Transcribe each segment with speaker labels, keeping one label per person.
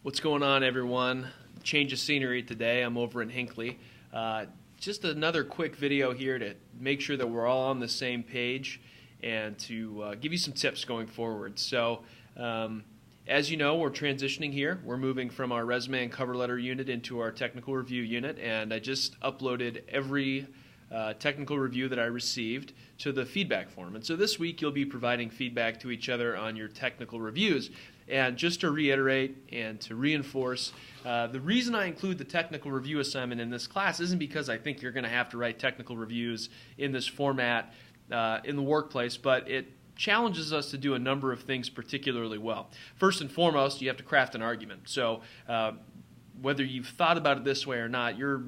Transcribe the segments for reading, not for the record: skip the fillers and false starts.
Speaker 1: What's going on, everyone? Change of scenery today. I'm over in Hinckley. Just another quick video here to make sure that we're all on the same page and to give you some tips going forward. So, as you know, we're transitioning here. We're moving from our resume and cover letter unit into our technical review unit, and I just uploaded every technical review that I received to the feedback form. And so this week you'll be providing feedback to each other on your technical reviews. And just to reiterate and to reinforce, the reason I include the technical review assignment in this class isn't because I think you're going to have to write technical reviews in this format in the workplace, but it challenges us to do a number of things particularly well. First and foremost, you have to craft an argument. So whether you've thought about it this way or not, you're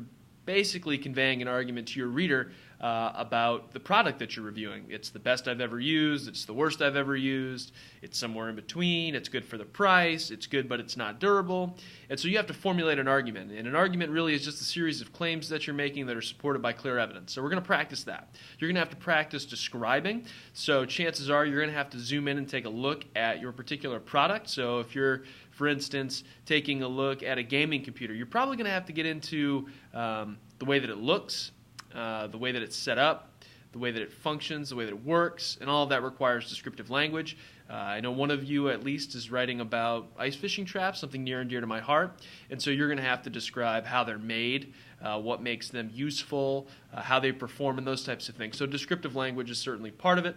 Speaker 1: basically conveying an argument to your reader about the product that you're reviewing. It's the best I've ever used, it's the worst I've ever used, it's somewhere in between, it's good for the price, it's good but it's not durable. And so you have to formulate an argument. And an argument really is just a series of claims that you're making that are supported by clear evidence. So we're going to practice that. You're going to have to practice describing. So chances are you're going to have to zoom in and take a look at your particular product. So if you're, for instance, taking a look at a gaming computer, you're probably going to have to get into the way that it looks, the way that it's set up, the way that it functions, the way that it works, and all of that requires descriptive language. I know one of you at least is writing about ice fishing traps, something near and dear to my heart, and so you're going to have to describe how they're made, what makes them useful, how they perform, and those types of things. So descriptive language is certainly part of it.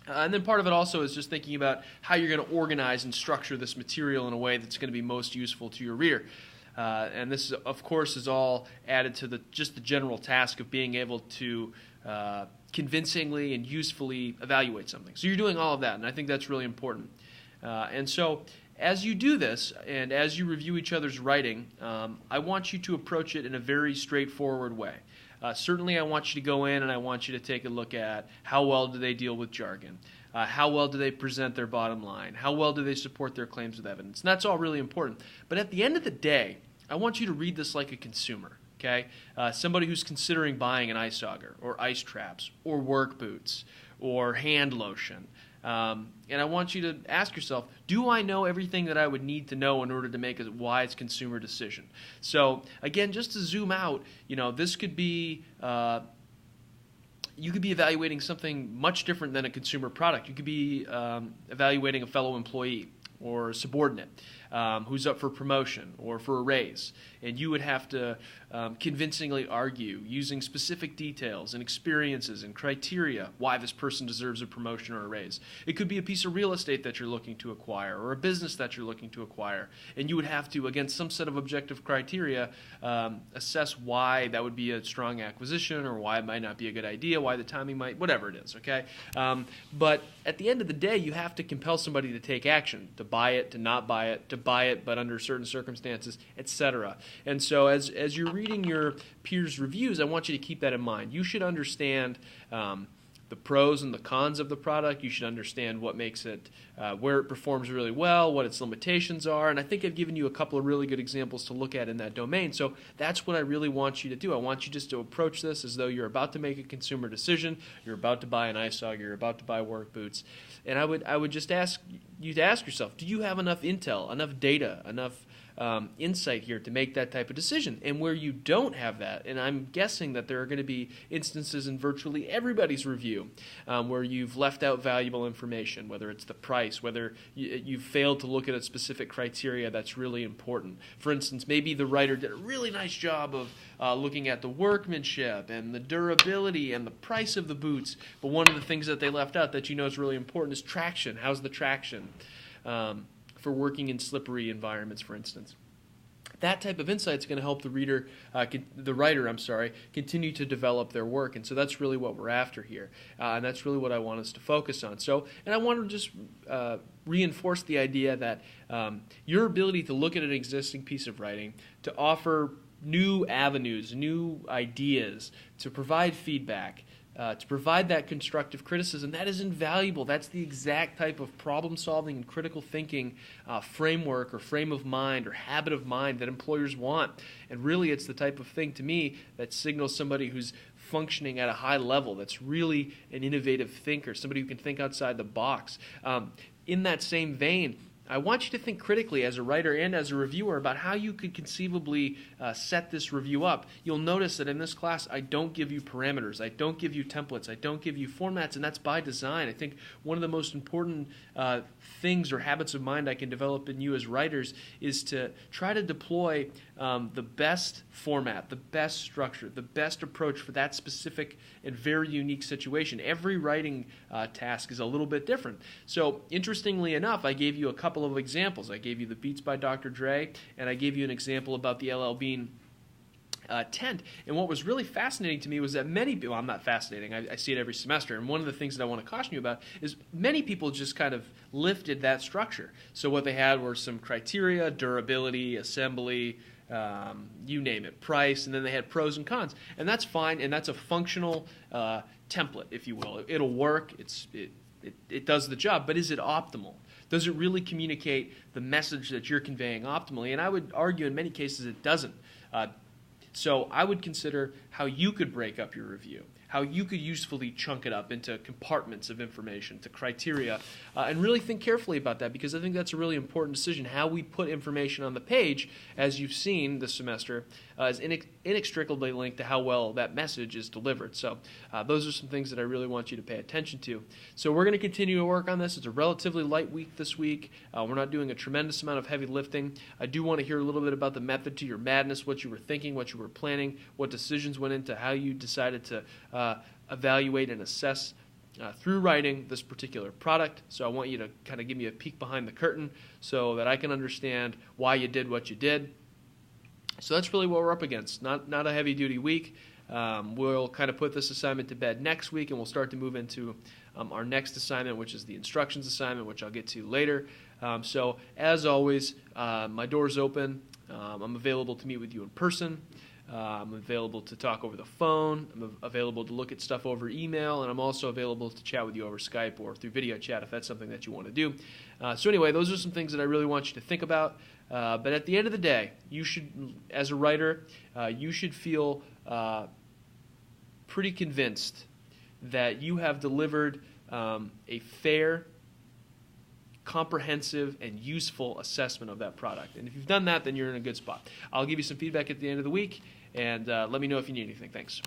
Speaker 1: And then part of it also is just thinking about how you're going to organize and structure this material in a way that's going to be most useful to your reader. And this, of course, is all added to just the general task of being able to convincingly and usefully evaluate something. So you're doing all of that, and I think that's really important. And so as you do this, and as you review each other's writing, I want you to approach it in a very straightforward way. Certainly I want you to go in and I want you to take a look at how well do they deal with jargon. How well do they present their bottom line? How well do they support their claims with evidence? And that's all really important. But at the end of the day, I want you to read this like a consumer, okay? Somebody who's considering buying an ice auger or ice traps or work boots or hand lotion. And I want you to ask yourself, do I know everything that I would need to know in order to make a wise consumer decision? So again, just to zoom out, this could be you could be evaluating something much different than a consumer product. You could be evaluating a fellow employee or a subordinate who's up for promotion or for a raise. And you would have to convincingly argue using specific details and experiences and criteria why this person deserves a promotion or a raise. It could be a piece of real estate that you're looking to acquire or a business that you're looking to acquire. And you would have to, against some set of objective criteria, assess why that would be a strong acquisition or why it might not be a good idea, why the timing might, whatever it is, okay? But at the end of the day, you have to compel somebody to take action, to buy it, to not buy it, to buy it but under certain circumstances, etc. And so as you're reading your peers' reviews, I want you to keep that in mind. You should understand the pros and the cons of the product. You should understand what makes it, where it performs really well, what its limitations are, and I think I've given you a couple of really good examples to look at in that domain. So that's what I really want you to do. I want you just to approach this as though you're about to make a consumer decision, you're about to buy an ice auger, you're about to buy work boots, and I would just ask you to ask yourself, do you have enough intel, enough data, enough insight here to make that type of decision? And where you don't have that, and I'm guessing that there are going to be instances in virtually everybody's review where you've left out valuable information, whether it's the price, whether you've failed to look at a specific criteria that's really important. For instance, maybe the writer did a really nice job of looking at the workmanship and the durability and the price of the boots, but one of the things that they left out that is really important is traction. How's the traction? For working in slippery environments, for instance. That type of insight is going to help the writer, continue to develop their work, and so that's really what we're after here, and that's really what I want us to focus on. So, and I want to just reinforce the idea that your ability to look at an existing piece of writing, to offer new avenues, new ideas, to provide feedback, to provide that constructive criticism, that is invaluable. That's the exact type of problem-solving and critical thinking framework or frame of mind or habit of mind that employers want. And really, it's the type of thing, to me, that signals somebody who's functioning at a high level, that's really an innovative thinker, somebody who can think outside the box. In that same vein, I want you to think critically as a writer and as a reviewer about how you could conceivably set this review up. You'll notice that in this class I don't give you parameters, I don't give you templates, I don't give you formats, and that's by design. I think one of the most important things or habits of mind I can develop in you as writers is to try to deploy the best format, the best structure, the best approach for that specific and very unique situation. Every writing task is a little bit different. So interestingly enough, I gave you a couple of examples. I gave you the Beats by Dr. Dre, and I gave you an example about the LL Bean tent. And what was really fascinating to me was that many people, well, I'm not fascinating, I see it every semester, and one of the things that I want to caution you about is many people just kind of lifted that structure. So what they had were some criteria, durability, assembly, you name it, price, and then they had pros and cons. And that's fine, and that's a functional template, if you will. It'll work, it does the job, but is it optimal? Does it really communicate the message that you're conveying optimally? And I would argue in many cases it doesn't. So I would consider how you could break up your review, how you could usefully chunk it up into compartments of information, to criteria, and really think carefully about that, because I think that's a really important decision. How we put information on the page, as you've seen this semester, is inextricably linked to how well that message is delivered. So those are some things that I really want you to pay attention to. So we're going to continue to work on this. It's a relatively light week this week. We're not doing a tremendous amount of heavy lifting. I do want to hear a little bit about the method to your madness, what you were thinking, what you were planning, what decisions went into how you decided to evaluate and assess through writing this particular product. So I want you to kind of give me a peek behind the curtain so that I can understand why you did what you did. So that's really what we're up against. Not a heavy-duty week. We'll kind of put this assignment to bed next week, and we'll start to move into our next assignment, which is the instructions assignment, which I'll get to later. So as always, my door's open. I'm available to meet with you in person. I'm available to talk over the phone. I'm available to look at stuff over email, and I'm also available to chat with you over Skype or through video chat if that's something that you want to do. So anyway, those are some things that I really want you to think about. But at the end of the day, you should, as a writer, you should feel pretty convinced that you have delivered a fair, comprehensive, and useful assessment of that product. And if you've done that, then you're in a good spot. I'll give you some feedback at the end of the week, and let me know if you need anything. Thanks.